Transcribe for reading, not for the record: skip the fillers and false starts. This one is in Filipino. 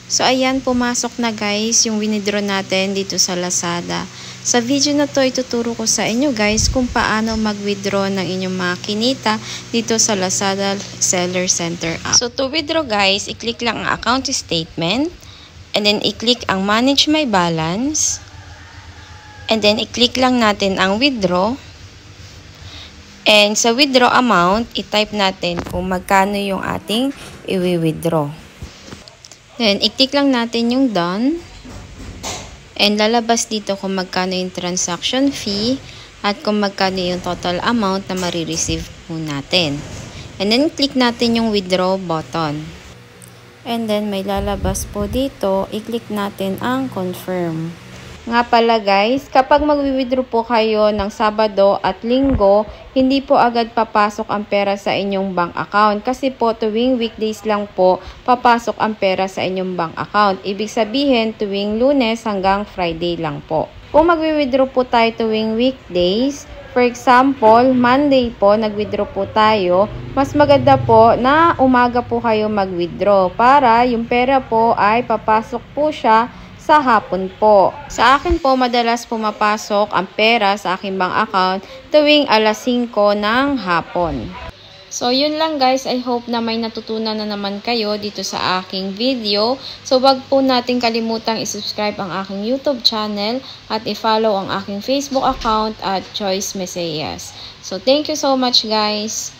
So ayan, pumasok na guys yung winidraw natin dito sa Lazada. Sa video na to, ituturo ko sa inyo guys kung paano mag-withdraw ng inyong mga kinita dito sa Lazada Seller Center app. So to withdraw guys, i-click lang ang account statement and then i-click ang manage my balance and then i-click lang natin ang withdraw. And sa withdraw amount, i-type natin kung magkano yung ating i-withdraw. Then, i-click lang natin yung done. And lalabas dito kung magkano yung transaction fee at kung magkano yung total amount na marireceive po natin. And then, click natin yung withdraw button. And then, may lalabas po dito, i-click natin ang confirm. Nga pala guys, kapag mag-withdraw po kayo ng Sabado at Linggo, hindi po agad papasok ang pera sa inyong bank account. Kasi po tuwing weekdays lang po papasok ang pera sa inyong bank account. Ibig sabihin tuwing Lunes hanggang Friday lang po. Kung mag-withdraw po tayo tuwing weekdays, for example, Monday po nag-withdraw po tayo, mas maganda po na umaga po kayo mag-withdraw para yung pera po ay papasok po siya sa hapon po. Sa akin po, madalas pumapasok ang pera sa aking bank account tuwing alas 5 ng hapon. So, yun lang guys. I hope na may natutunan na naman kayo dito sa aking video. So, wag po natin kalimutang i-subscribe ang aking YouTube channel at i-follow ang aking Facebook account at Joyce Meseyas. So, thank you so much guys.